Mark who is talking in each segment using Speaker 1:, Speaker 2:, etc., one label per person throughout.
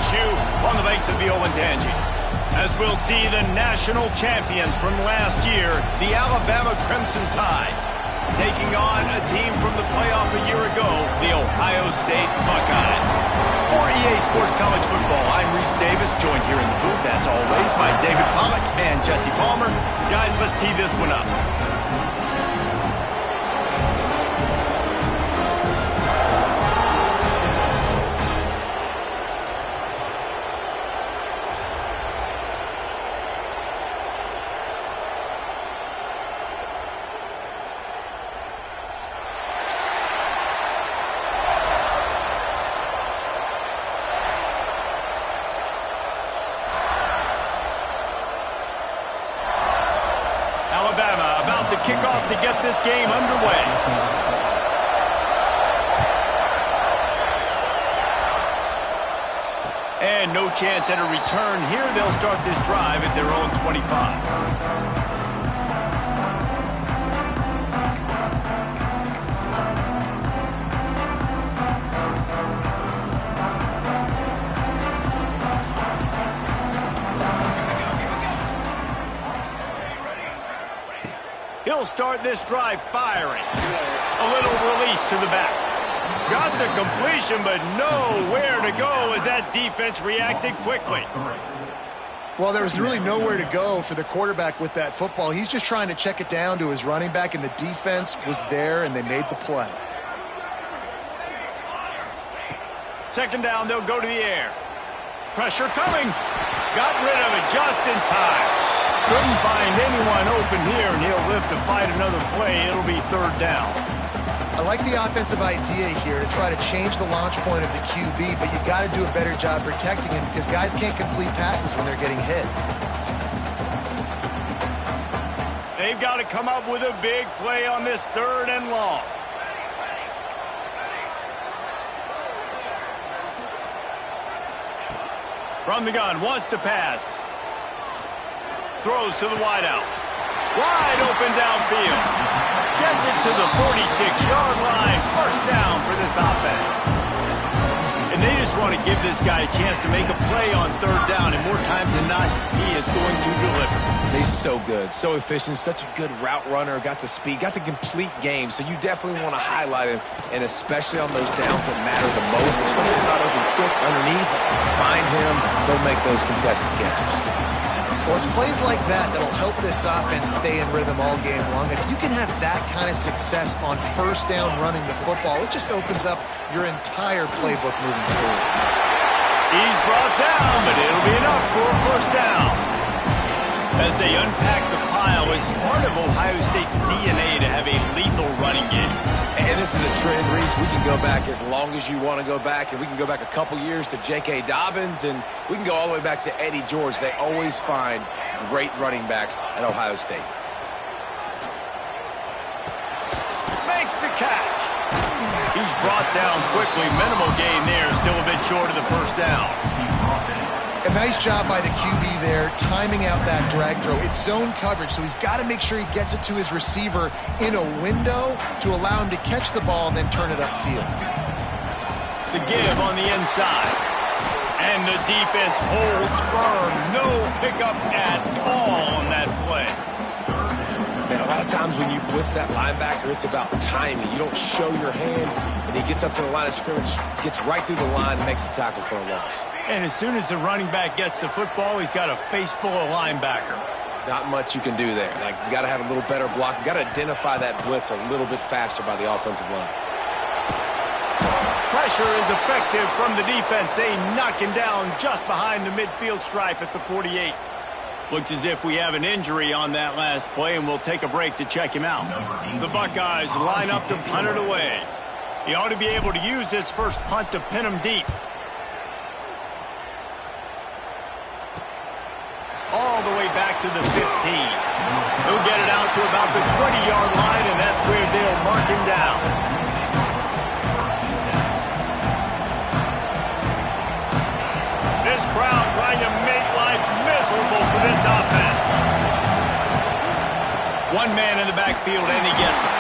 Speaker 1: LSU on the banks of the Olentangy. As we'll see the national champions from last year, the Alabama Crimson Tide, taking on a team from the playoff a year ago, the Ohio State Buckeyes. For EA Sports College Football, I'm Reese Davis, joined here in the booth, as always, by David Pollack and Jesse Palmer. Guys, let's tee this one up. Alabama about to kick off to get this game underway. And no chance at a return here. They'll start this drive at their own 25. He'll start this drive firing. A little release to the back. Got the completion, but nowhere to go as that defense reacted quickly.
Speaker 2: Well, there was really nowhere to go for the quarterback with that football. He's just trying to check it down to his running back, and the defense was there, and they made the play.
Speaker 1: Second down, they'll go to the air. Pressure coming. Got rid of it just in time. Couldn't find anyone open here, and he'll live to fight another play. It'll be third down.
Speaker 2: I like the offensive idea here to try to change the launch point of the QB, but you got to do a better job protecting him because guys can't complete passes when they're getting hit.
Speaker 1: They've got to come up with a big play on this third and long. From the gun, wants to pass. Throws to the wideout. Wide open downfield. Gets it to the 46-yard line. First down for this offense. And they just want to give this guy a chance to make a play on third down. And more times than not, he is going to deliver.
Speaker 3: He's so good, so efficient, such a good route runner. Got the speed, got the complete game. So you definitely want to highlight him, and especially on those downs that matter the most. If somebody's not open quick underneath, find him. They'll make those contested catches.
Speaker 2: Well, it's plays like that that'll help this offense stay in rhythm all game long. If you can have that kind of success on first down running the football, it just opens up your entire playbook moving forward.
Speaker 1: He's brought down, but it'll be enough for a first down. As they unpack the pile, it's part of Ohio State's DNA to have a lethal running game.
Speaker 3: And this is a trend, Reese. We can go back as long as you want to go back, and we can go back a couple years to J.K. Dobbins, and we can go all the way back to Eddie George. They always find great running backs at Ohio State.
Speaker 1: Makes the catch. He's brought down quickly. Minimal gain there. Still a bit short of the first down.
Speaker 2: A nice job by the QB there, timing out that drag throw. It's zone coverage, so he's got to make sure he gets it to his receiver in a window to allow him to catch the ball and then turn it upfield.
Speaker 1: The give on the inside. And the defense holds firm. No pickup at all on that play.
Speaker 3: Man, a lot of times when you blitz that linebacker, it's about timing. You don't show your hand, and he gets up to the line of scrimmage, gets right through the line, and makes the tackle for a loss.
Speaker 1: And as soon as the running back gets the football, he's got a face full of linebacker.
Speaker 3: Not much you can do there. Like, you got to have a little better block. You got to identify that blitz a little bit faster by the offensive line.
Speaker 1: Pressure is effective from the defense. They knock him down just behind the midfield stripe at the 48. Looks as if we have an injury on that last play, and we'll take a break to check him out. The Buckeyes line up to punt it away. He ought to be able to use this first punt to pin him deep. All the way back to the 15. He'll get it out to about the 20-yard line, and that's where they'll mark him down. This crowd trying to make life miserable for this offense. One man in the backfield, and he gets it.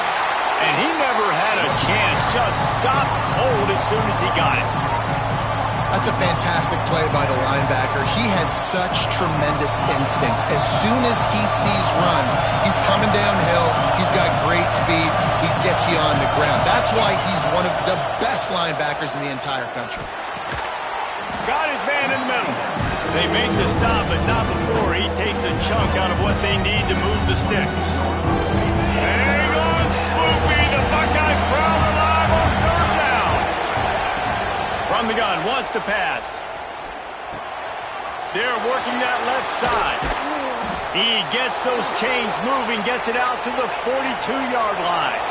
Speaker 1: And he never had a chance. Just stopped cold as soon as he got it.
Speaker 2: I That's a fantastic play by the linebacker. He has such tremendous instincts. As soon as he sees run, he's coming downhill. He's got great speed. He gets you on the ground. That's why he's one of the best linebackers in the entire country.
Speaker 1: Got his man in the middle. They make the stop, but not before he takes a chunk out of what they need to move the sticks. Hang on, Swoopy. The Buckeye crowd alive on third down. From the gun, wants to pass. They're working that left side. He gets those chains moving, gets it out to the 42-yard line.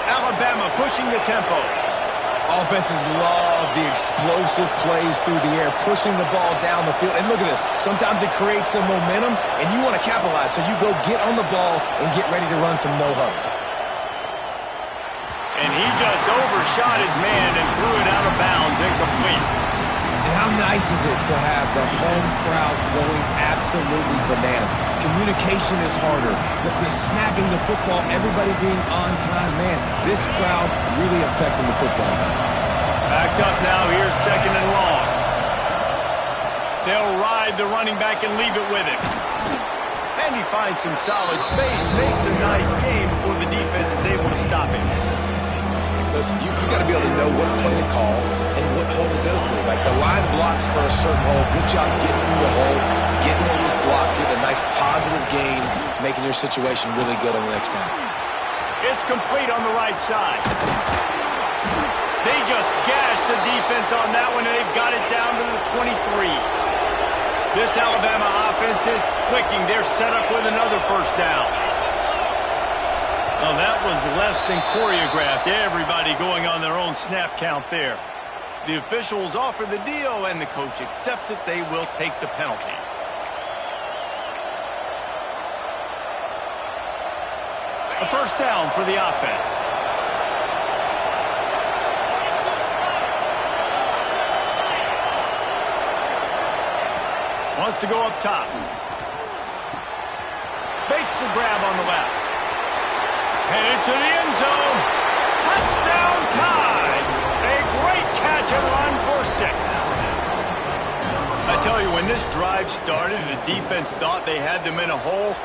Speaker 1: Alabama pushing the tempo.
Speaker 3: Offenses love the explosive plays through the air, pushing the ball down the field. And look at this. Sometimes it creates some momentum, and you want to capitalize. So you go get on the ball and get ready to run some no-huddle.
Speaker 1: And he just overshot his man and threw it out of bounds, incomplete.
Speaker 3: And how nice is it to have the home crowd going absolutely bananas? Communication is harder. The snapping the football, everybody being on time. Man, this crowd really affecting the football game.
Speaker 1: Backed up now, here's second and long. They'll ride the running back and leave it with him. And he finds some solid space, makes a nice game before the defense is able to stop him.
Speaker 3: Listen, you've got to be able to know what play to call and what hole to go through. Like the line blocks for a certain hole. Good job getting through the hole, getting what was blocked, getting a nice positive gain, making your situation really good on the next down.
Speaker 1: It's complete on the right side. They just gashed the defense on that one, and they've got it down to the 23. This Alabama offense is clicking. They're set up with another first down. Well, that was less than choreographed. Everybody going on their own snap count there. The officials offer the deal, and the coach accepts it. They will take the penalty. A first down for the offense. Wants to go up top. Makes the grab on the left. Headed to the end zone. Touchdown Tide. A great catch and run for 6. I tell you, when this drive started, the defense thought they had them in a hole.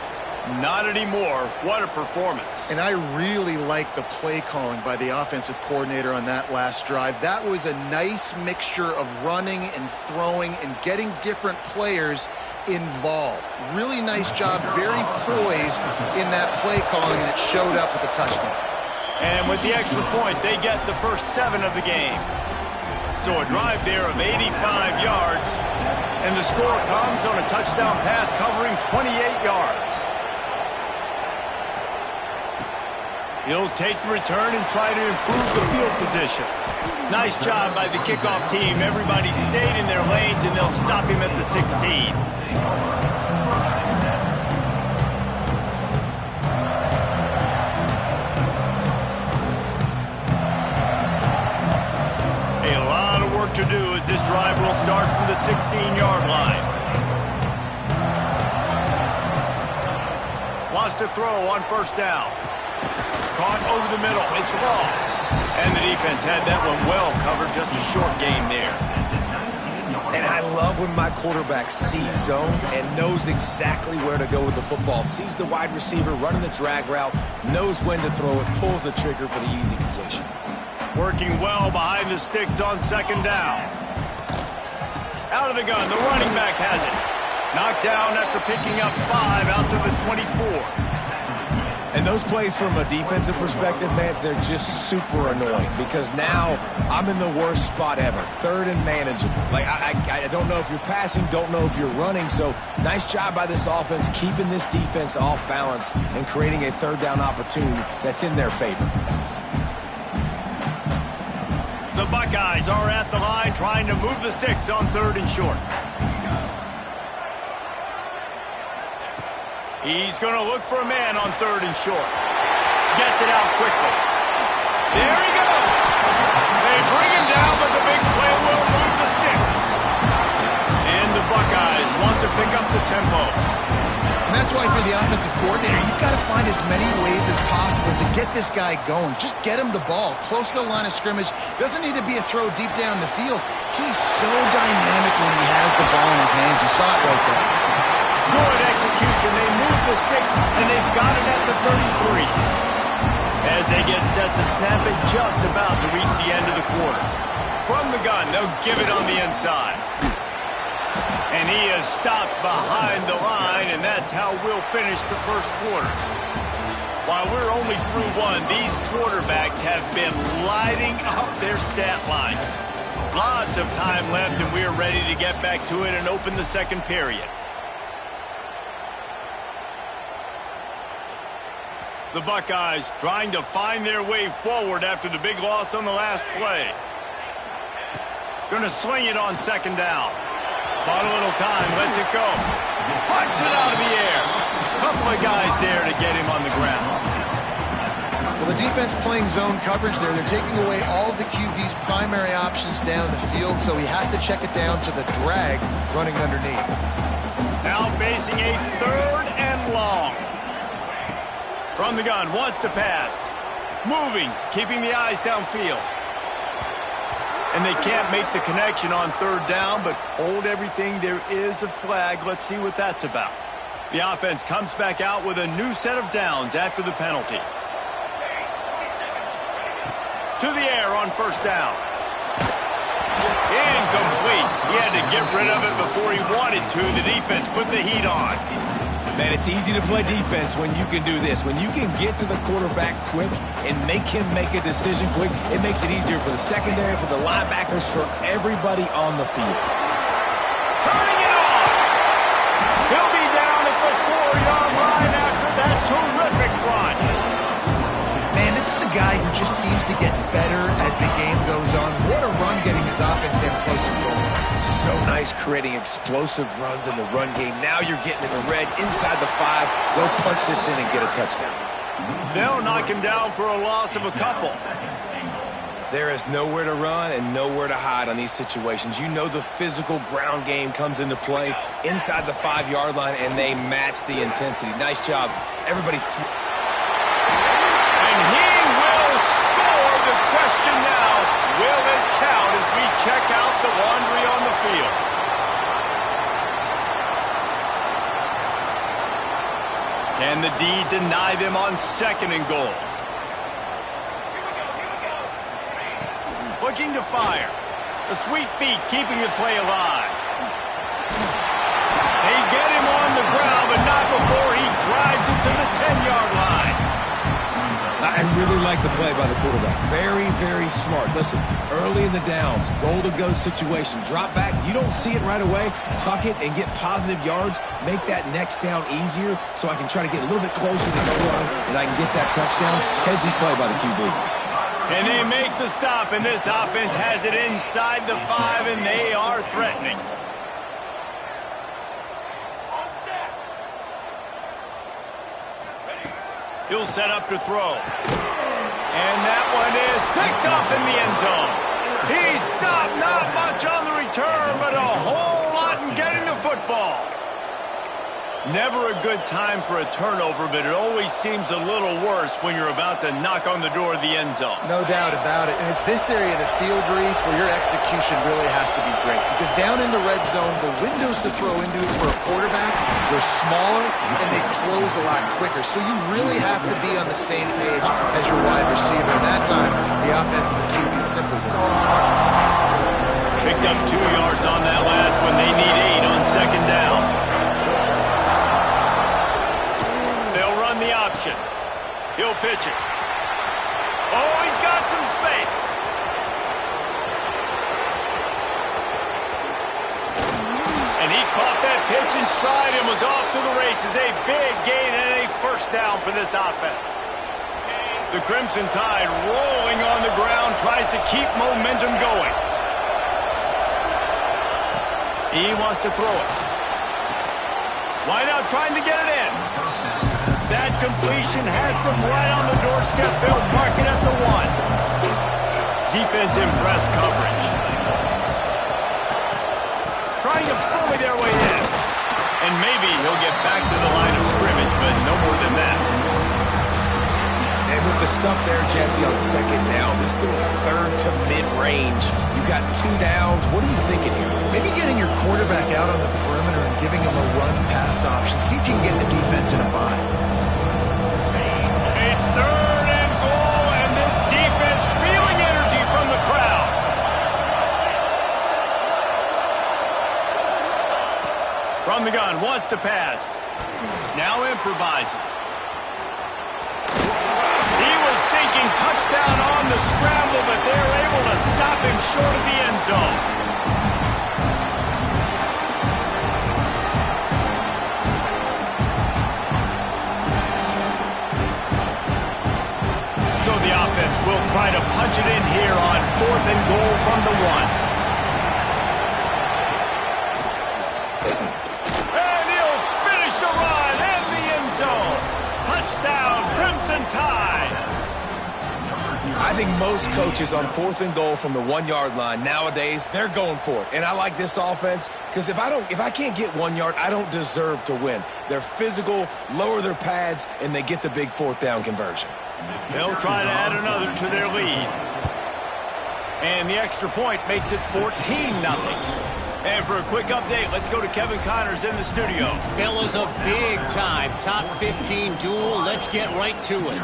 Speaker 1: Not anymore. What a performance.
Speaker 2: And I really like the play calling by the offensive coordinator on that last drive. That was a nice mixture of running and throwing and getting different players involved. Really nice job, very poised in that play calling, and it showed up with a touchdown.
Speaker 1: And with the extra point, they get the first 7 of the game. So a drive there of 85 yards, and the score comes on a touchdown pass covering 28 yards. He'll take the return and try to improve the field position. Nice job by the kickoff team. Everybody stayed in their lanes, and they'll stop him at the 16. A lot of work to do as this drive will start from the 16-yard line. Wants to throw on first down. Caught over the middle. It's long. And the defense had that one well covered. Just a short game there.
Speaker 3: And I love when my quarterback sees zone and knows exactly where to go with the football. Sees the wide receiver running the drag route, knows when to throw it, pulls the trigger for the easy completion.
Speaker 1: Working well behind the sticks on second down. Out of the gun. The running back has it. Knocked down after picking up 5 out to the 24.
Speaker 3: And those plays from a defensive perspective, man, they're just super annoying because now I'm in the worst spot ever. Third and manageable. Like, I don't know if you're passing, don't know if you're running. So nice job by this offense keeping this defense off balance and creating a third down opportunity that's in their favor.
Speaker 1: The Buckeyes are at the line trying to move the sticks on third and short. He's going to look for a man on third and short. Gets it out quickly. There he goes. They bring him down, but the big play will move the sticks. And the Buckeyes want to pick up the tempo.
Speaker 2: And that's that's why for the offensive coordinator, you've got to find as many ways as possible to get this guy going. Just get him the ball close to the line of scrimmage. Doesn't need to be a throw deep down the field. He's so dynamic when he has the ball in his hands. You saw it right there.
Speaker 1: Good execution. They move the sticks, and they've got it at the 33. As they get set to snap it, just about to reach the end of the quarter. From the gun, they'll give it on the inside. And he is stopped behind the line, and that's how we'll finish the first quarter. While we're only through one, these quarterbacks have been lighting up their stat line. Lots of time left, and we are ready to get back to it and open the second period. The Buckeyes trying to find their way forward after the big loss on the last play. Going to swing it on second down. Bought a little time, lets it go. Punts it out of the air. Couple of guys there to get him on the ground.
Speaker 2: Well, the defense playing zone coverage there. They're taking away all of the QB's primary options down the field, so he has to check it down to the drag running underneath.
Speaker 1: Now facing a 3rd and long. From the gun, wants to pass. Moving, keeping the eyes downfield. And they can't make the connection on 3rd down, but hold everything. There is a flag. Let's see what that's about. The offense comes back out with a new set of downs after the penalty. To the air on 1st down. Incomplete. He had to get rid of it before he wanted to. The defense put the heat on.
Speaker 3: Man, it's easy to play defense when you can do this. When you can get to the quarterback quick and make him make a decision quick, it makes it easier for the secondary, for the linebackers, for everybody on the field.
Speaker 1: Turning it on! He'll be down at the 4-yard line after that terrific run.
Speaker 2: Man, this is a guy who just seems to get better as the game goes on. What a run getting his offense there close to the goal.
Speaker 3: So nice creating explosive runs in the run game. Now you're getting in the red, inside the 5. Go punch this in and get a touchdown.
Speaker 1: They'll knock him down for a loss of a couple.
Speaker 3: There is nowhere to run and nowhere to hide on these situations. You know the physical ground game comes into play inside the 5-yard line, and they match the intensity. Nice job. Everybody.
Speaker 1: And he will score. The question now, will it count as we check out the laundry on the field? Can the D deny them on 2nd and goal? Looking to fire. The sweet feet keeping the play alive. They get him on the ground, but not before he drives it to the 10-yard line.
Speaker 3: I really like the play by the quarterback. Very, very smart. Listen, early in the downs, goal-to-go situation, drop back. You don't see it right away. Tuck it and get positive yards. Make that next down easier so I can try to get a little bit closer to the goal line and I can get that touchdown. Headsy play by the QB.
Speaker 1: And they make the stop, and this offense has it inside the 5, and they are threatening. He'll set up to throw. And that one is picked up in the end zone. He stopped, not much on the return, but a whole lot in getting the football. Never a good time for a turnover, but it always seems a little worse when you're about to knock on the door of the end zone.
Speaker 2: No doubt about it. And it's this area of the field, Reese, where your execution really has to be great. Because down in the red zone, the windows to throw into for a quarterback, they're smaller and they close a lot quicker. So you really have to be on the same page as your wide receiver. And that time, the offense and the QB simply won't.
Speaker 1: Picked up 2 yards on that last one. They need 8 on 2nd down. The option. He'll pitch it. Oh, he's got some space. And he caught that pitch in stride and was off to the races. A big gain and a 1st down for this offense. The Crimson Tide rolling on the ground, tries to keep momentum going. He wants to throw it. Wide out trying to get it in. That completion has them right on the doorstep. They'll mark it at the 1. Defense in press coverage. Trying to bully their way in. And maybe he'll get back to the line of scrimmage. no more than that.
Speaker 3: And with the stuff there, Jesse, on second down, this little third to mid-range, you got 2 downs. What are you thinking here?
Speaker 2: Maybe getting your quarterback out on the perimeter and giving him a run-pass option. See if you can get the defense in a bind.
Speaker 1: A third and goal, and this defense feeling energy from the crowd. From the gun, wants to pass. Now improvising. He was thinking touchdown on the scramble, but they're able to stop him short of the end zone. So the offense will try to punch it in here on 4th and goal from the 1. Touchdown, Crimson Tide!
Speaker 3: I think most coaches on 4th and goal from the 1-yard line nowadays, they're going for it. And I like this offense because if I can't get 1 yard, I don't deserve to win. They're physical, lower their pads, and they get the big 4th down conversion.
Speaker 1: They'll try to add another to their lead. And the extra point makes it 14-0. And for a quick update, let's go to Kevin Connors in the studio.
Speaker 4: Fellas, a big-time top 15 duel. Let's get right to it.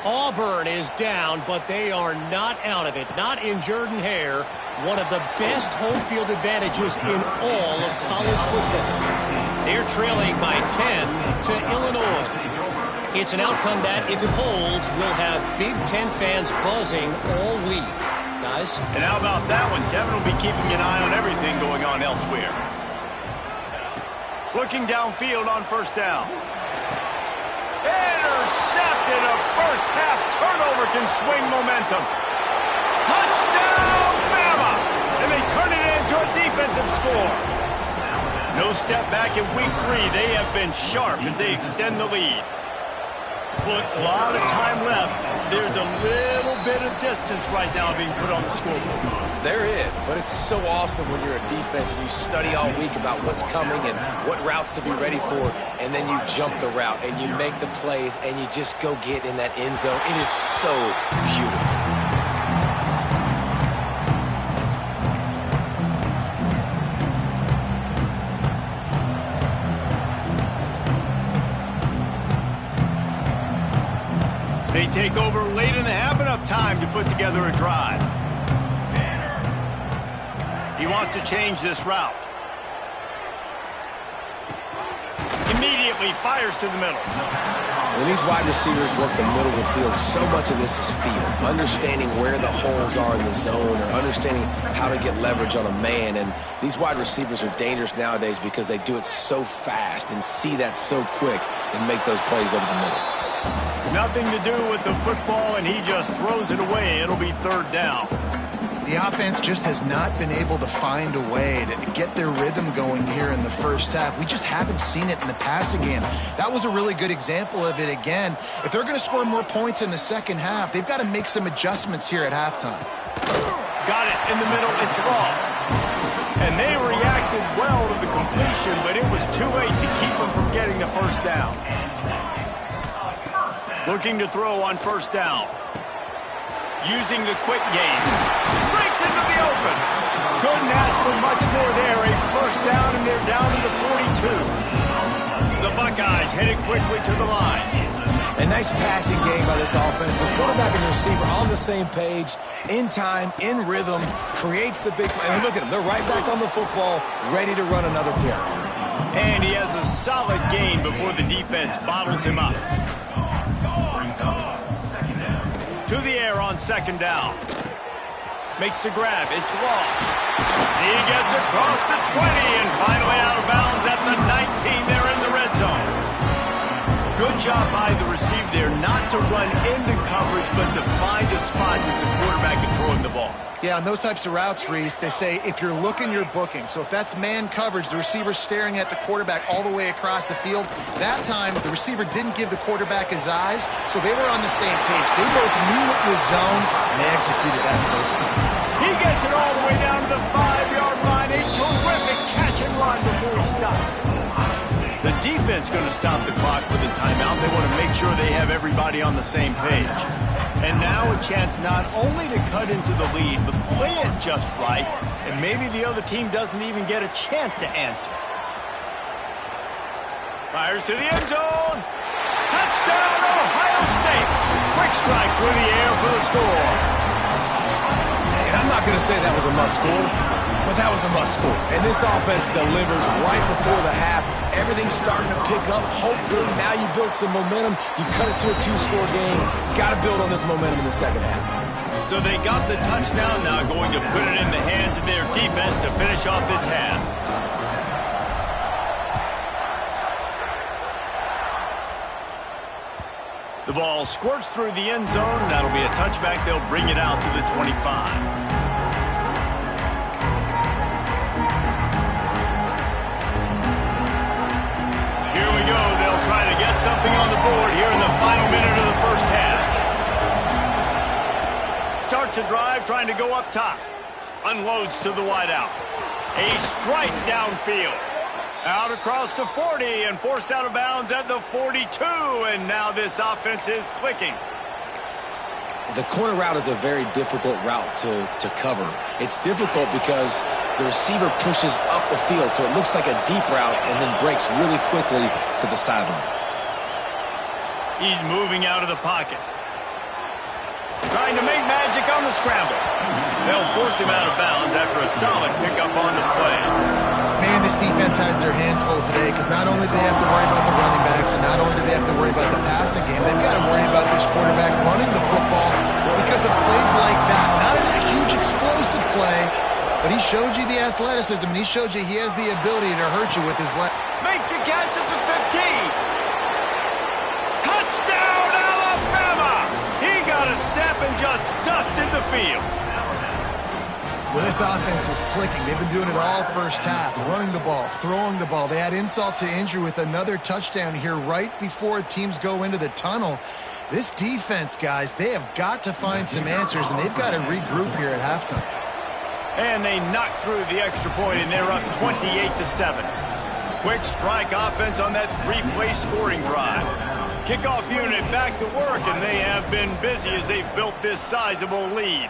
Speaker 4: Auburn is down, but they are not out of it. Not in Jordan-Hare, one of the best home field advantages in all of college football. They're trailing by 10 to Illinois. It's an outcome that, if it holds, will have Big Ten fans buzzing all week. Guys.
Speaker 1: And how about that one? Kevin will be keeping an eye on everything going on elsewhere. Looking downfield on 1st down. Intercepted. A first half turnover can swing momentum. Touchdown, Bama! And they turn it into a defensive score. No step back in week 3. They have been sharp as they extend the lead. Look, a lot of time left. There's a little bit of distance right now being put on the scoreboard.
Speaker 3: There is, but it's so awesome when you're a defense and you study all week about what's coming and what routes to be ready for, and then you jump the route and you make the plays and you just go get in that end zone. It is so beautiful.
Speaker 1: They take over late and have enough time to put together a drive. He wants to change this route. Immediately fires to the middle.
Speaker 3: When these wide receivers work the middle of the field, so much of this is feel. Understanding where the holes are in the zone or understanding how to get leverage on a man. And these wide receivers are dangerous nowadays because they do it so fast and see that so quick and make those plays over the middle.
Speaker 1: Nothing to do with the football, and he just throws it away. It'll be 3rd down.
Speaker 2: The offense just has not been able to find a way to get their rhythm going here in the first half. We just haven't seen it in the passing game. That was a really good example of it again. If they're going to score more points in the second half, they've got to make some adjustments here at halftime.
Speaker 1: Got it in the middle. It's long. And they reacted well to the completion, but it was too late to keep them from getting the 1st down. Looking to throw on 1st down. Using the quick game. Breaks into the open. Couldn't ask for much more there. A 1st down, and they're down to the 42. The Buckeyes headed quickly to the line.
Speaker 3: A nice passing game by this offense. The quarterback and the receiver on the same page, in time, in rhythm, creates the big play. And look at them. They're right back on the football, ready to run another play.
Speaker 1: And he has a solid gain before the defense bottles him up. To the air on 2nd down. Makes the grab. It's long. He gets across the 20 and finally out of bounds at the 19. They're in the red zone. Good job by the receiver there not to run into coverage, but to find a spot with the quarterback and throwing the ball.
Speaker 2: Yeah, on those types of routes, Reese, they say if you're looking, you're booking. So if that's man coverage, the receiver's staring at the quarterback all the way across the field. That time, the receiver didn't give the quarterback his eyes, so they were on the same page. They both knew it was zone, and they executed that perfectly.
Speaker 1: He gets it all the way down to the 5-yard line. A terrific catch and run before he stopped. The defense going to stop the clock with a timeout. timeout, they want to make sure they have everybody on the same page. And now a chance not only to cut into the lead, but play it just right, and maybe the other team doesn't even get a chance to answer. Fires to the end zone. Touchdown, Ohio State. Quick strike through the air for the score.
Speaker 3: And I'm not going to say that was a must-score, but that was a must-score. And this offense delivers right before the half. Everything's starting to pick up. Hopefully now you build some momentum. You cut it to a two-score game. Got to build on this momentum in the second half.
Speaker 1: So they got the touchdown, now going to put it in the hands of their defense to finish off this half. The ball squirts through the end zone. That'll be a touchback. They'll bring it out to the 25. Here we go. They'll try to get something on the board here in the final minute of the first half. Starts a drive trying to go up top. Unloads to the wideout. A strike downfield. Out across the 40 and forced out of bounds at the 42. And now this offense is clicking.
Speaker 3: The corner route is a very difficult route to cover. It's difficult because the receiver pushes up the field, so it looks like a deep route and then breaks really quickly to the sideline.
Speaker 1: He's moving out of the pocket. Trying to make magic on the scramble. They'll force him out of bounds after a solid pickup on the play.
Speaker 2: Man, this defense has their hands full today because not only do they have to worry about the running backs and not only do they have to worry about the passing game, they've got to worry about this quarterback running the football because of plays like that. Not a huge explosive play, but he showed you the athleticism and he showed you he has the ability to hurt you with his left.
Speaker 1: Makes a catch at the 15. Touchdown, Alabama! He got a step and just dusted the field.
Speaker 2: Well, this offense is clicking. They've been doing it all first half, running the ball, throwing the ball. They had insult to injury with another touchdown here right before teams go into the tunnel. This defense, guys, they have got to find some answers, and they've got to regroup here at halftime.
Speaker 1: And they knock through the extra point, and they're up 28-7. Quick strike offense on that three-play scoring drive. Kickoff unit back to work, and they have been busy as they've built this sizable lead.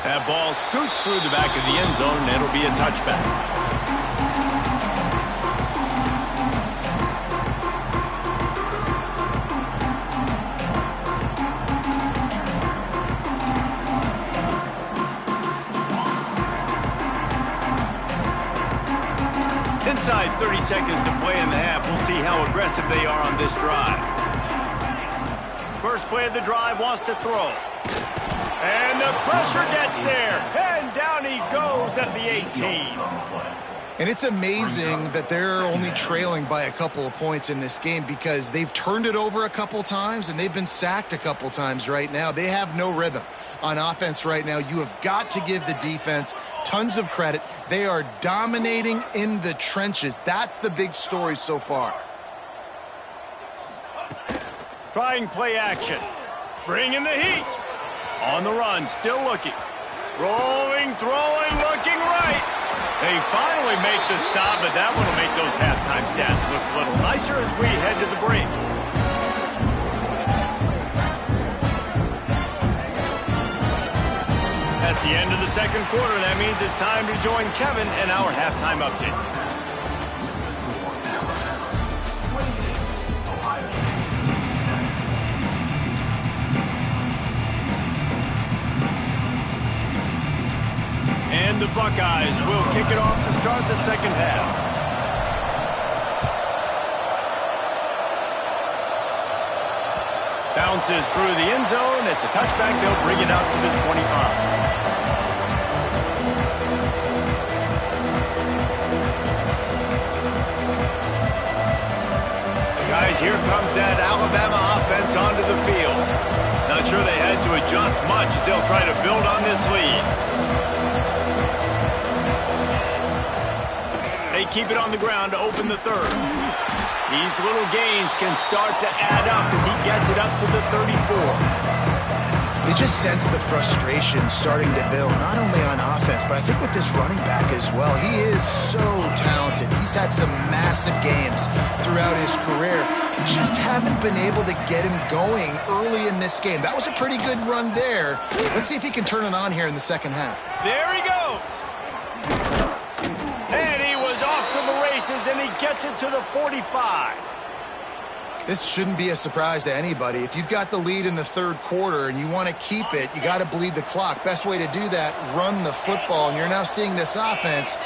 Speaker 1: That ball scoots through the back of the end zone, and it'll be a touchback. Inside 30 seconds to play in the half. We'll see how aggressive they are on this drive. First play of the drive, wants to throw. And the pressure gets there. And down he goes at the 18.
Speaker 2: And it's amazing that they're only trailing by a couple of points in this game because they've turned it over a couple times and they've been sacked a couple times right now. They have no rhythm on offense right now. You have got to give the defense tons of credit. They are dominating in the trenches. That's the big story so far.
Speaker 1: Trying play action. Bringing the heat. On the run, still looking. Rolling, throwing, looking right. They finally make the stop, but that one will make those halftime stats look a little nicer as we head to the break. That's the end of the second quarter. That means it's time to join Kevin and our halftime update. And the Buckeyes will kick it off to start the second half. Bounces through the end zone. It's a touchback. They'll bring it out to the 25. Guys, here comes that Alabama offense onto the field. Not sure they had to adjust much as they'll try to build on this lead. They keep it on the ground to open the third. These little gains can start to add up as he gets it up to the 34.
Speaker 2: You just sense the frustration starting to build, not only on offense, but I think with this running back as well. He is so talented. He's had some massive games throughout his career. Just haven't been able to get him going early in this game. That was a pretty good run there. Let's see if he can turn it on here in the second half.
Speaker 1: There he goes. And he was off to the races, and he gets it to the 45.
Speaker 2: This shouldn't be a surprise to anybody. If you've got the lead in the third quarter and you want to keep it, you got to bleed the clock. Best way to do that, run the football. And you're now seeing this offense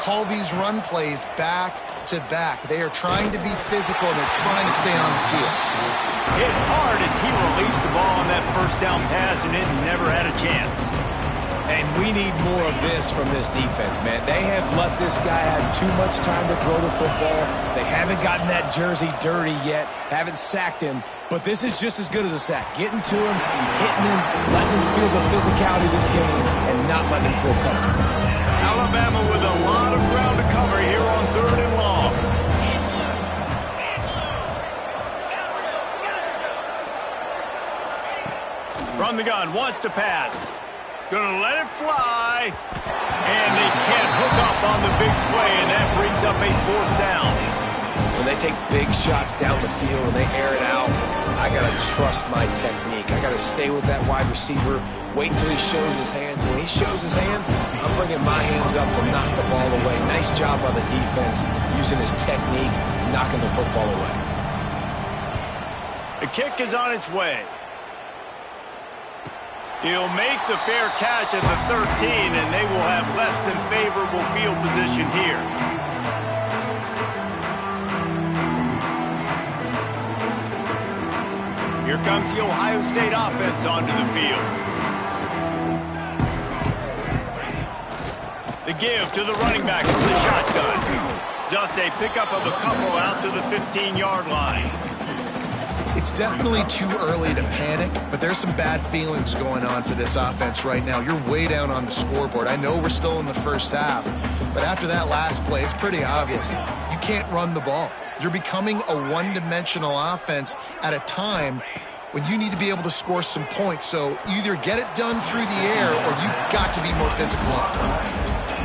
Speaker 2: call these run plays back to back. They are trying to be physical, and they're trying to stay on the field.
Speaker 1: Hit hard as he released the ball on that first down pass, and it never had a chance.
Speaker 3: And we need more of this from this defense, man. They have let this guy have too much time to throw the football. They haven't gotten that jersey dirty yet, haven't sacked him. But this is just as good as a sack. Getting to him, hitting him, letting him feel the physicality of this game, and not letting him feel comfortable.
Speaker 1: Alabama with a lot of ground to cover here on 3rd and long. From the gun, wants to pass. Gonna let it fly. And they can't hook up on the big play, and that brings up a 4th down.
Speaker 3: When they take big shots down the field and they air it out, I got to trust my technique. I got to stay with that wide receiver, wait until he shows his hands. When he shows his hands, I'm bringing my hands up to knock the ball away. Nice job by the defense using his technique, knocking the football away.
Speaker 1: The kick is on its way. He'll make the fair catch at the 13, and they will have less than favorable field position here. Here comes the Ohio State offense onto the field. The give to the running back from the shotgun. Just a pickup of a couple out to the 15-yard line.
Speaker 2: It's definitely too early to panic, but there's some bad feelings going on for this offense right now. You're way down on the scoreboard. I know we're still in the first half, but after that last play, it's pretty obvious. You can't run the ball. You're becoming a one-dimensional offense at a time when you need to be able to score some points. So either get it done through the air, or you've got to be more physical up front.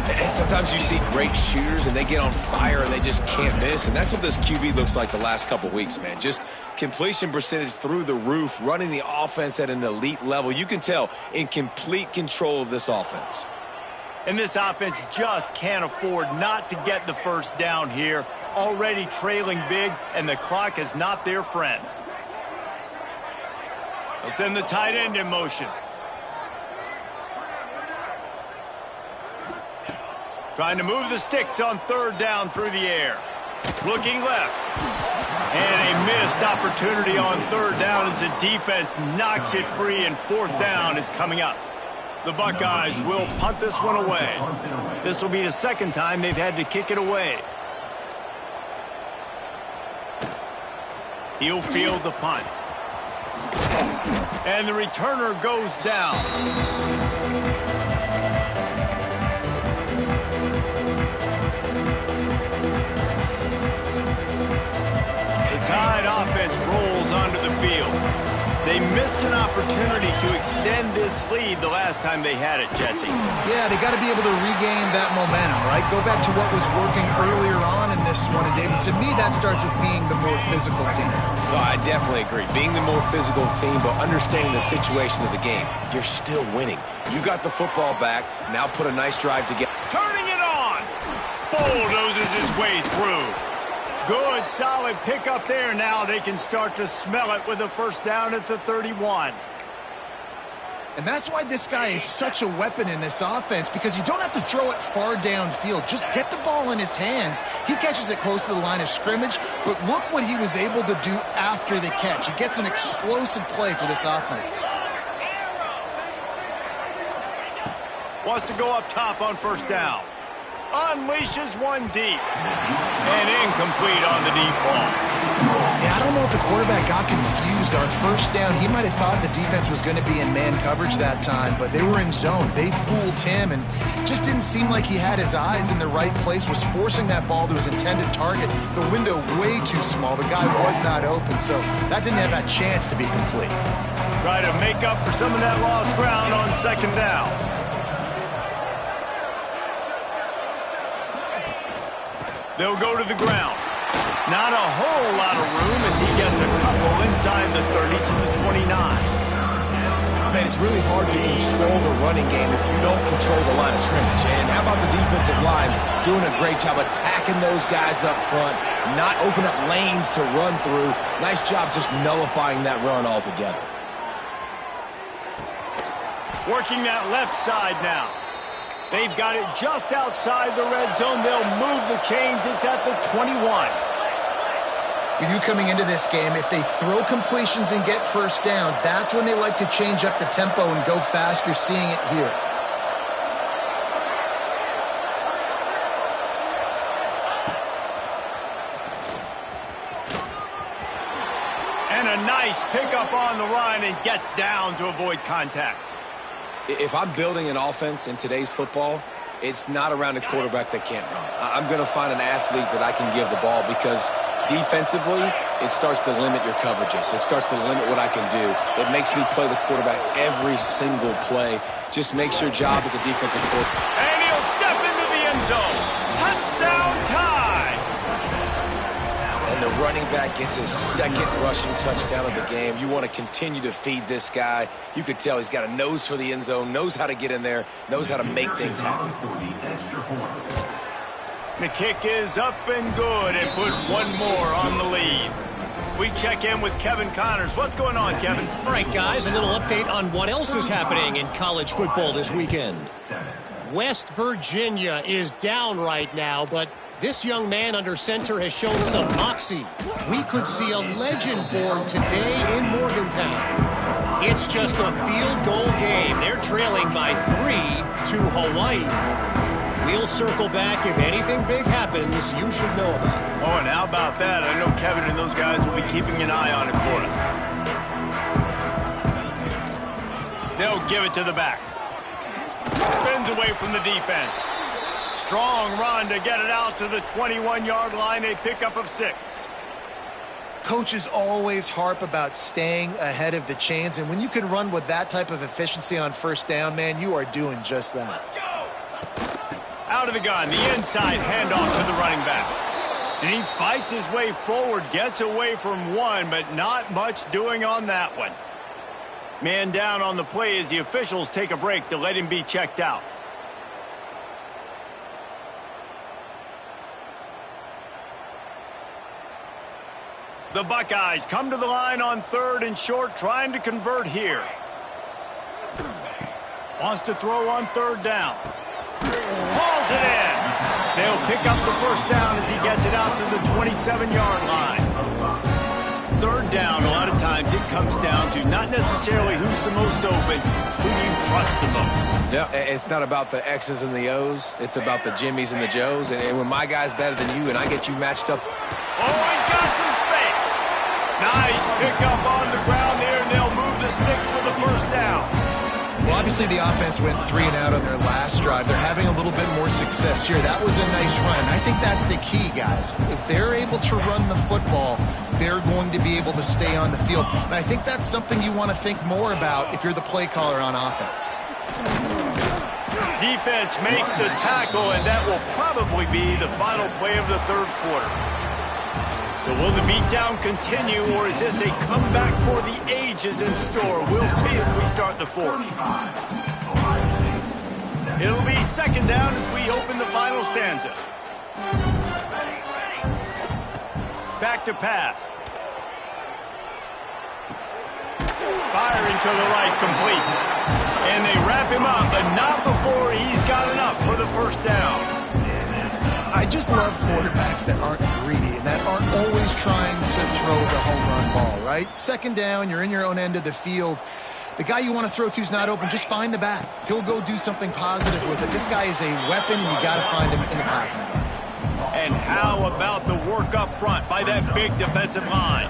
Speaker 3: And sometimes you see great shooters and they get on fire and they just can't miss. And that's what this QB looks like the last couple weeks, man. Just completion percentage through the roof, running the offense at an elite level. You can tell in complete control of this offense.
Speaker 1: And this offense just can't afford not to get the first down here. Already trailing big, and the clock is not their friend. They'll send the tight end in motion. Trying to move the sticks on 3rd down through the air. Looking left. And a missed opportunity on 3rd down as the defense knocks it free, and 4th down is coming up. The Buckeyes will punt this one away. This will be the second time they've had to kick it away. He'll field the punt. And the returner goes down. Tide offense rolls onto the field. They missed an opportunity to extend this lead the last time they had it, Jesse.
Speaker 2: Yeah, they got to be able to regain that momentum, right? Go back to what was working earlier on in this one. And David, to me, that starts with being the more physical team.
Speaker 3: Well, I definitely agree. Being the more physical team, but understanding the situation of the game. You're still winning. You got the football back. Now put a nice drive together.
Speaker 1: Turning it on. Bulldozes his way through. Good, solid pickup there. Now they can start to smell it with a first down at the 31.
Speaker 2: And that's why this guy is such a weapon in this offense, because you don't have to throw it far downfield. Just get the ball in his hands. He catches it close to the line of scrimmage, but look what he was able to do after the catch. He gets an explosive play for this offense.
Speaker 1: Wants to go up top on first down. Unleashes one deep. And incomplete on the deep ball.
Speaker 2: Yeah, I don't don't know if the quarterback got confused on first down. He might have thought the defense was going to be in man coverage that time, but they were in zone. They fooled him and just didn't seem like he had his eyes in the right place, was forcing that ball to his intended target. The window way too small. The guy was not open, so that didn't have that chance to be complete.
Speaker 1: Try to make up for some of that lost ground on second down. They'll go to the ground. Not a whole lot of room as he gets a couple inside the 30 to the 29.
Speaker 3: Man, it's really hard to control the running game if you don't control the line of scrimmage. And how about the defensive line doing a great job attacking those guys up front, not open up lanes to run through. Nice job just nullifying that run altogether.
Speaker 1: Working that left side now. They've got it just outside the red zone. They'll move the chains. It's at the 21.
Speaker 2: For you coming into this game, if they throw completions and get first downs, that's when they like to change up the tempo and go fast. You're seeing it here.
Speaker 1: And a nice pickup on the run and gets down to avoid contact.
Speaker 3: If I'm building an offense in today's football, it's not around a quarterback that can't run. I'm going to find an athlete that I can give the ball because defensively, it starts to limit your coverages. It starts to limit what I can do. It makes me play the quarterback every single play. Just makes your job as a defensive quarterback.
Speaker 1: And he'll step into the end zone. Touchdown tie.
Speaker 3: And the running back gets his second rushing touchdown of the game. You want to continue to feed this guy. You could tell he's got a nose for the end zone, knows how to get in there, knows how to make things happen.
Speaker 1: The kick is up and good and put one more on the lead. We check in with Kevin Connors. What's going on, Kevin?
Speaker 4: All right, guys, a little update on what else is happening in college football this weekend. West Virginia is down right now, but this young man under center has shown some moxie. We could see a legend born today in Morgantown. It's just a field goal game. They're trailing by 3 to Hawaii. We'll circle back if anything big happens you should know about.
Speaker 1: Oh, and how about that? I know Kevin and those guys will be keeping an eye on it for us. They'll give it to the back. Spins away from the defense. Strong run to get it out to the 21-yard line. A pickup of 6.
Speaker 2: Coaches always harp about staying ahead of the chains, and when you can run with that type of efficiency on first down, man, you are doing just that.
Speaker 1: Out of the gun, the inside handoff to the running back. And he fights his way forward, gets away from one, but not much doing on that one. Man down on the play as the officials take a break to let him be checked out. The Buckeyes come to the line on 3rd and short, trying to convert here. Wants to throw on 3rd down. Hauls it in. They'll pick up the first down as he gets it out to the 27-yard line. 3rd down, a lot of times it comes down to not necessarily who's the most open, who do you trust the most.
Speaker 3: Yeah, it's not about the X's and the O's. It's about the Jimmies and the Joes. And when my guy's better than you and I get you matched up.
Speaker 1: Oh, he's got some space. Nice pickup on the ground there, and they'll move the sticks for the first down.
Speaker 2: Well, obviously the offense went 3 and out on their last drive. They're having a little bit more success here. That was a nice run. And I think that's the key, guys. If they're able to run the football, they're going to be able to stay on the field. And I think that's something you want to think more about if you're the play caller on offense.
Speaker 1: Defense makes the tackle, and that will probably be the final play of the 3rd quarter. So will the beatdown continue, or is this a comeback for the ages in store? We'll see as we start the 4th. It'll be 2nd down as we open the final stanza. Back to pass. Firing to the right, complete. And they wrap him up, but not before he's got enough for the first down.
Speaker 2: I just love quarterbacks that aren't greedy and that aren't always trying to throw the home run ball, right? 2nd down, you're in your own end of the field. The guy you want to throw to is not open. Just find the back. He'll go do something positive with it. This guy is a weapon. You got to find him in the passing game.
Speaker 1: And how about the work up front by that big defensive line?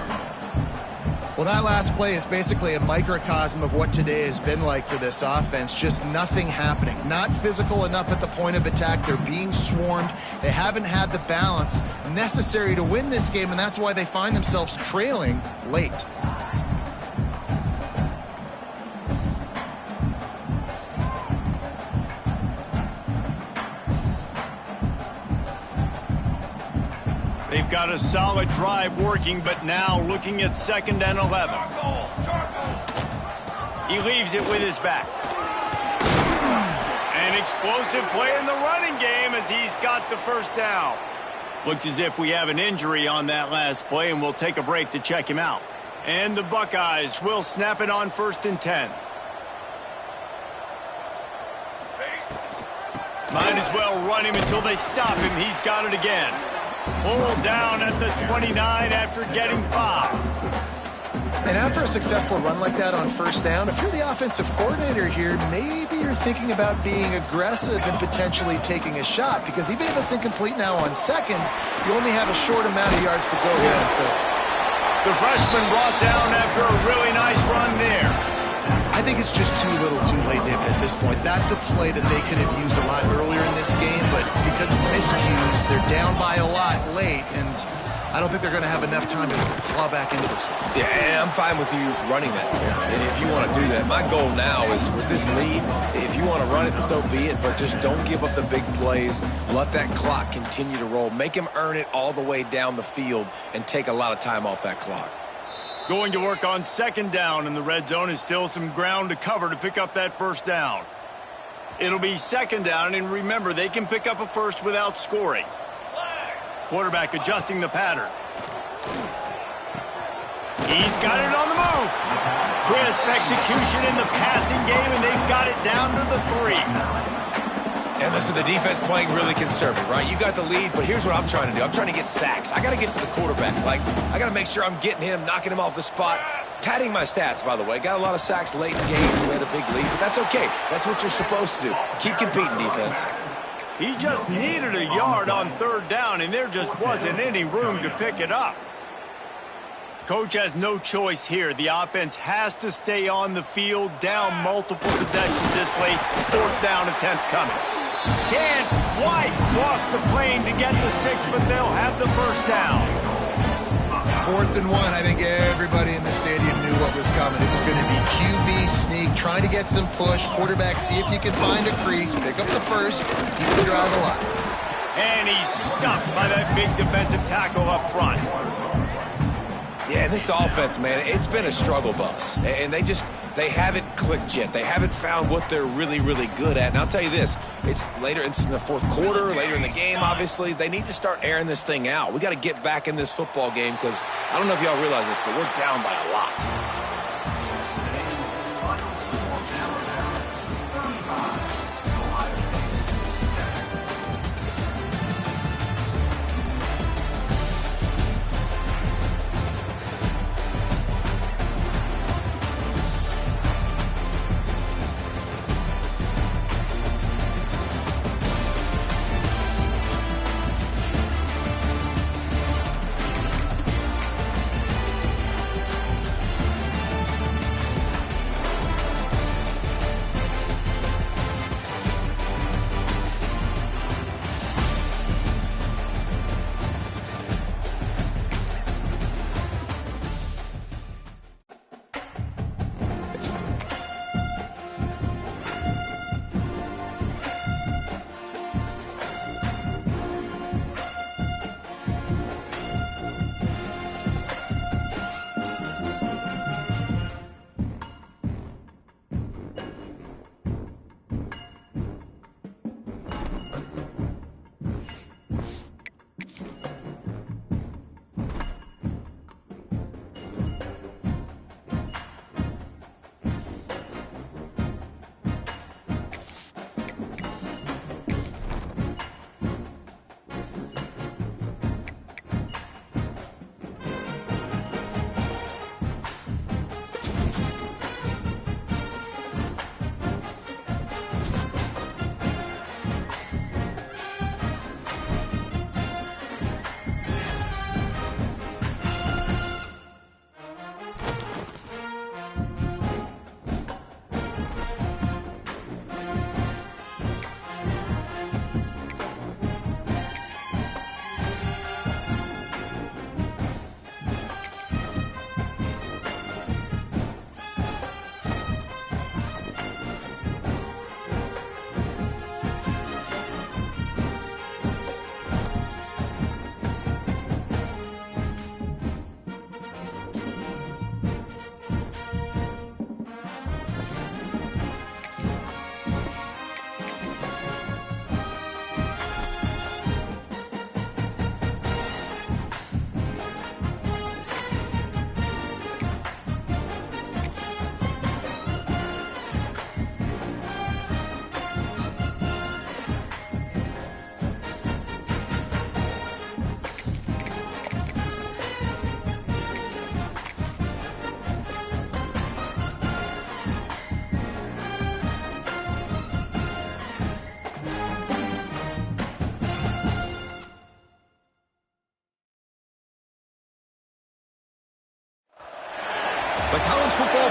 Speaker 2: Well, that last play is basically a microcosm of what today has been like for this offense. Just nothing happening. Not physical enough at the point of attack. They're being swarmed. They haven't had the balance necessary to win this game, and that's why they find themselves trailing late.
Speaker 1: They've got a solid drive working, but now looking at 2nd and 11. He leaves it with his back. An explosive play in the running game as he's got the first down. Looks as if we have an injury on that last play, and we'll take a break to check him out. And the Buckeyes will snap it on 1st and 10. Might as well run him until they stop him. He's got it again. Pulled down at the 29 after getting 5.
Speaker 2: And after a successful run like that on 1st down, if you're the offensive coordinator here, maybe you're thinking about being aggressive and potentially taking a shot, because even if it's incomplete now on 2nd, you only have a short amount of yards to go here on 3rd.
Speaker 1: The freshman brought down after a really nice run there.
Speaker 2: I think it's just too little too late, David, at this point. That's a play that they could have used a lot earlier in this game, but because of miscues, they're down by a lot late, and I don't think they're going to have enough time to claw back into this one.
Speaker 3: Yeah, and I'm fine with you running that. And if you want to do that, my goal now is with this lead, if you want to run it, so be it, but just don't give up the big plays. Let that clock continue to roll. Make him earn it all the way down the field and take a lot of time off that clock.
Speaker 1: Going to work on 2nd down, and the red zone is still some ground to cover to pick up that 1st down. It'll be 2nd down, and remember, they can pick up a first without scoring. Quarterback adjusting the pattern. He's got it on the move. Crisp execution in the passing game, and they've got it down to the 3.
Speaker 3: And listen, the defense playing really conservative, right? You got the lead, but here's what I'm trying to do. I'm trying to get sacks. I got to get to the quarterback. I got to make sure I'm getting him, knocking him off the spot. Padding my stats, by the way. Got a lot of sacks late in games. We had a big lead, but that's okay. That's what you're supposed to do. Keep competing, defense.
Speaker 1: He just needed a yard on 3rd down, and there just wasn't any room to pick it up. Coach has no choice here. The offense has to stay on the field, down multiple possessions this late. 4th down attempt coming. Can't quite cross the plane to get the 6, but they'll have the 1st down.
Speaker 2: 4th and 1, I think everybody in the stadium knew what was coming. It was going to be QB sneak, trying to get some push. Quarterback, see if you can find a crease, pick up the first, keep the drive alive.
Speaker 1: And he's stuffed by that big defensive tackle up front.
Speaker 3: Yeah, and this offense, man, it's been a struggle bus. And they haven't clicked yet. They haven't found what they're really, really good at. And I'll tell you this, it's in the 4th quarter, later in the game, obviously. They need to start airing this thing out. We got to get back in this football game because I don't know if y'all realize this, but we're down by a lot.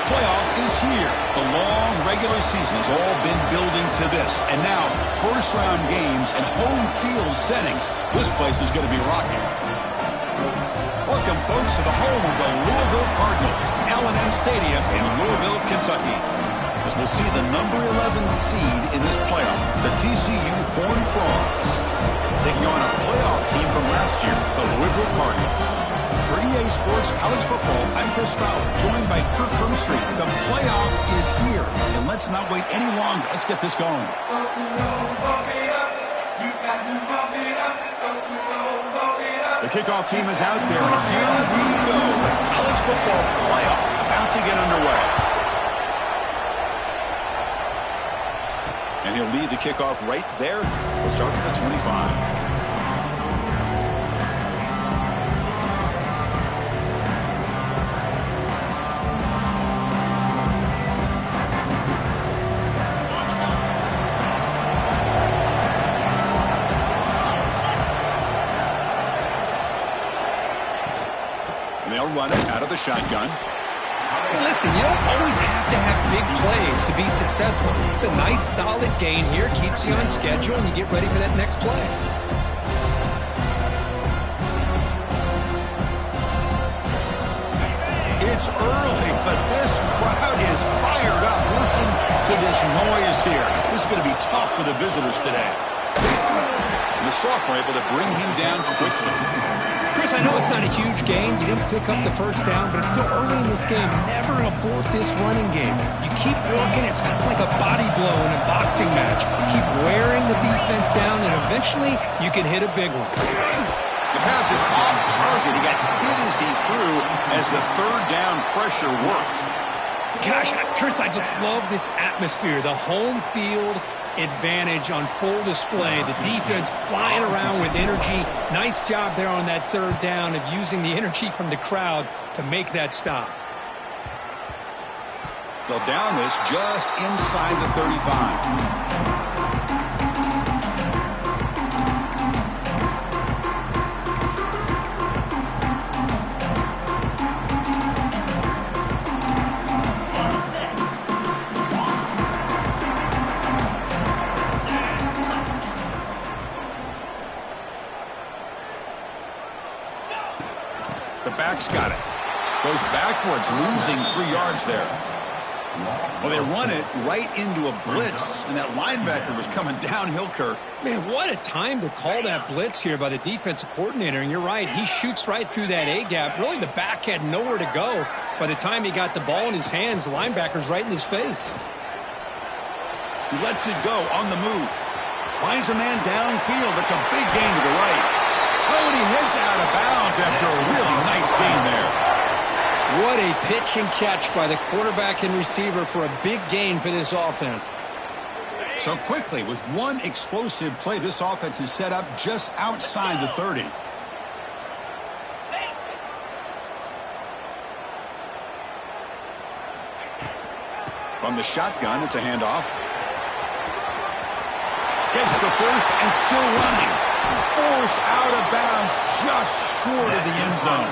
Speaker 5: playoff is here. The long regular season has all been building to this. And now, first-round games and home field settings. This place is going to be rocking. Welcome, folks, to the home of the Louisville Cardinals, L&M Stadium in Louisville, Kentucky. As we'll see the number 11 seed in this playoff, the TCU Horned Frogs, taking on a playoff team from last year, the Louisville Cardinals. For EA Sports College Football, I'm Chris Fowler, joined by Kirk Hermstreet. The playoff is here, and let's not wait any longer. Let's get this going. The kickoff team is out there, and here we go. The college football playoff about to get underway. And he'll lead the kickoff right there. We'll start with the 25. Run it out of the shotgun.
Speaker 6: Hey, listen, you don't always have to have big plays to be successful. It's a nice, solid gain here. Keeps you on schedule, and you get ready for that next play.
Speaker 5: It's early, but this crowd is fired up. Listen to this noise here. This is going to be tough for the visitors today. And the sophomore able to bring him down quickly.
Speaker 6: Chris, I know it's not a huge gain. You didn't pick up the first down, but it's still early in this game. Never abort this running game. You keep working. It's kind of like a body blow in a boxing match. Keep wearing the defense down, and eventually you can hit a big one.
Speaker 5: The pass is off target. He got hit as he threw as the third down pressure works.
Speaker 6: Gosh, Chris, I just love this atmosphere. The home field advantage on full display. The defense flying around with energy. Nice job there on that third down of using the energy from the crowd to make that stop.
Speaker 5: They'll down this just inside the 35. Got it. Goes backwards, losing 3 yards there. Well, they run it right into a blitz, and that linebacker was coming downhill, Kirk.
Speaker 6: Man, what a time to call that blitz here by the defensive coordinator. And you're right, he shoots right through that A-gap. Really, the back had nowhere to go. By the time he got the ball in his hands, the linebacker's right in his face.
Speaker 5: He lets it go on the move. Finds a man downfield. That's a big gain to the right. Oh, and he heads out of bounds after a really nice gain there.
Speaker 6: What a pitch and catch by the quarterback and receiver for a big gain for this offense.
Speaker 5: So quickly, with one explosive play, this offense is set up just outside the 30. From the shotgun, it's a handoff. Gets the first and still running. Forced out of bounds just short of the end zone.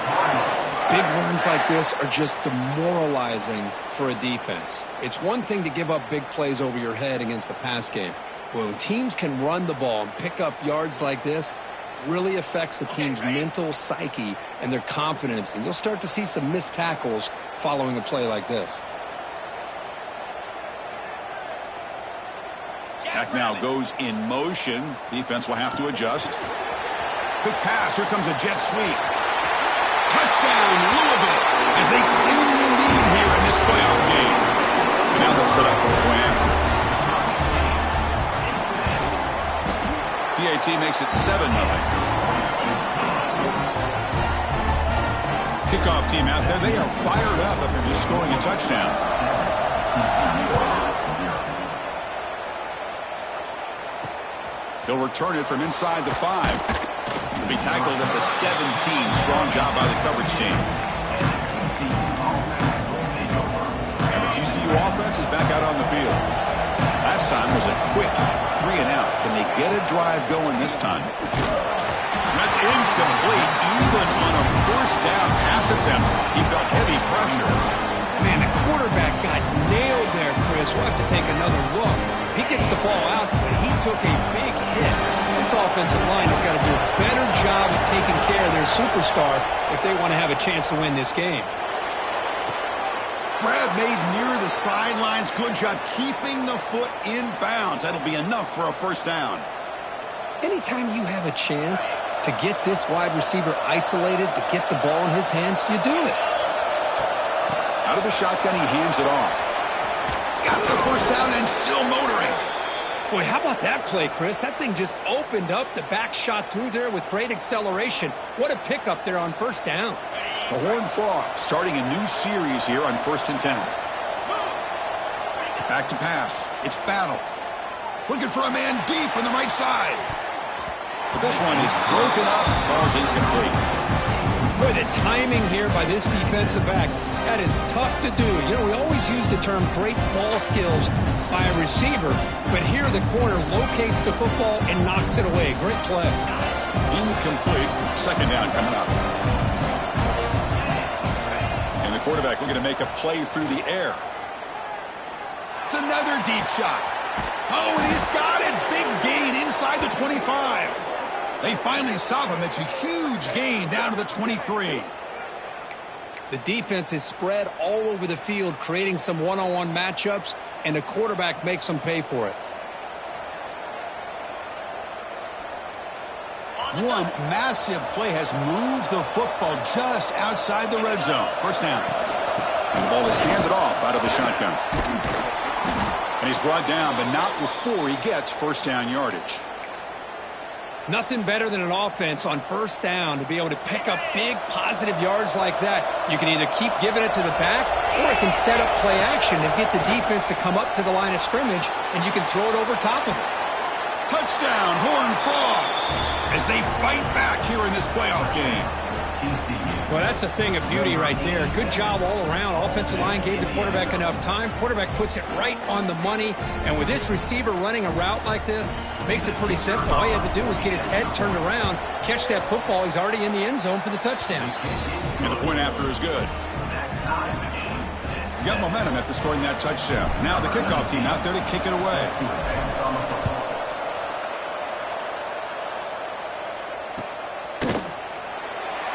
Speaker 6: Big runs like this are just demoralizing for a defense. It's one thing to give up big plays over your head against the pass game. When teams can run the ball and pick up yards like this, really affects the team's mental psyche and their confidence. And you'll start to see some missed tackles following a play like this.
Speaker 5: Back now goes in motion. Defense will have to adjust. Quick pass. Here comes a jet sweep. Touchdown, Louisville, as they claim the lead here in this playoff game. And now they'll set up for a point after. PAT makes it 7-0. Kickoff team out there. They are fired up after just scoring a touchdown. He'll return it from inside the 5. He'll be tackled at the 17. Strong job by the coverage team. And the TCU offense is back out on the field. Last time was a quick 3-and-out. Can they get a drive going this time? That's incomplete. Even on a first down pass attempt, he felt heavy pressure.
Speaker 6: Man, the quarterback got nailed there, Chris. We'll have to take another look. He gets the ball out, but he took a big hit. This offensive line has got to do a better job of taking care of their superstar if they want to have a chance to win this game.
Speaker 5: Grab made near the sidelines. Good job keeping the foot in bounds. That'll be enough for a first down.
Speaker 6: Anytime you have a chance to get this wide receiver isolated, to get the ball in his hands, you do it.
Speaker 5: Out of the shotgun, he hands it off. He's got the first down and still motoring.
Speaker 6: Boy, how about that play, Chris? That thing just opened up. The back shot through there with great acceleration. What a pickup there on first down.
Speaker 5: The Horned Frogs starting a new series here on 1st and 10. Back to pass. It's Battle. Looking for a man deep on the right side. But this one is broken up. Ball's incomplete.
Speaker 6: Boy, the timing here by this defensive back, that is tough to do. You know, we always use the term great ball skills by a receiver, but here the corner locates the football and knocks it away. Great play.
Speaker 5: Incomplete. Second down coming up. And the quarterback looking to make a play through the air. It's another deep shot. Oh, and he's got it. Big gain inside the 25. They finally stop him. It's a huge gain down to the 23.
Speaker 6: The defense is spread all over the field, creating some one-on-one matchups, and the quarterback makes them pay for it.
Speaker 5: One massive play has moved the football just outside the red zone. First down. And the ball is handed off out of the shotgun. And he's brought down, but not before he gets first down yardage.
Speaker 6: Nothing better than an offense on first down to be able to pick up big positive yards like that. You can either keep giving it to the back, or it can set up play action and get the defense to come up to the line of scrimmage, and you can throw it over top of it.
Speaker 5: Touchdown, Horned Frogs, as they fight back here in this playoff game.
Speaker 6: Well, that's a thing of beauty right there. Good job all around. Offensive line gave the quarterback enough time. Quarterback puts it right on the money. And with this receiver running a route like this, makes it pretty simple. All you have to do is get his head turned around, catch that football. He's already in the end zone for the touchdown.
Speaker 5: And the point after is good. You got momentum after scoring that touchdown. Now the kickoff team out there to kick it away.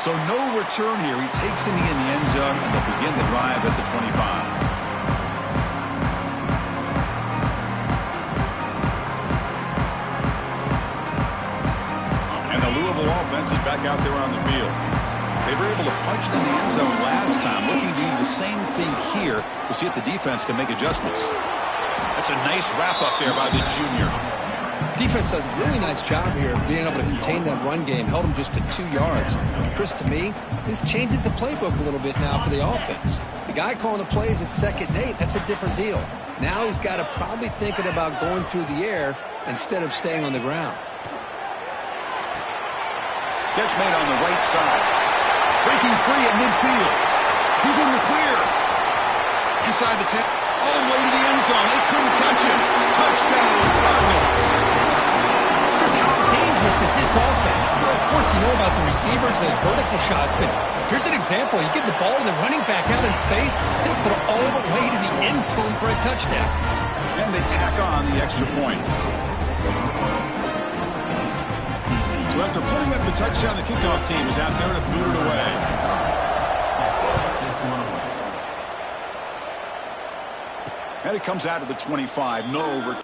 Speaker 5: So no return here. He takes a knee in the end zone, and they'll begin the drive at the 25. And the Louisville offense is back out there on the field. They were able to punch it in the end zone last time, looking to do the same thing here. We'll see if the defense can make adjustments. That's a nice wrap-up there by the junior.
Speaker 6: Defense does a really nice job here of being able to contain that run game, held them just to 2 yards. Chris, to me, this changes the playbook a little bit now for the offense. The guy calling the plays at 2nd and 8, that's a different deal. Now he's got to probably thinking about going through the air instead of staying on the ground.
Speaker 5: Catch made on the right side. Breaking free at midfield. He's in the clear. Inside the 10. All the way to the end zone. They couldn't catch him. Touchdown, Cardinals.
Speaker 6: Chris, how dangerous is this offense? Of course, you know about the receivers, those vertical shots, but here's an example. You give the ball to the running back out in space, takes it all the way to the end zone for a touchdown.
Speaker 5: And they tack on the extra point. So after putting up the touchdown, the kickoff team is out there to boot it away. And it comes out of the 25. No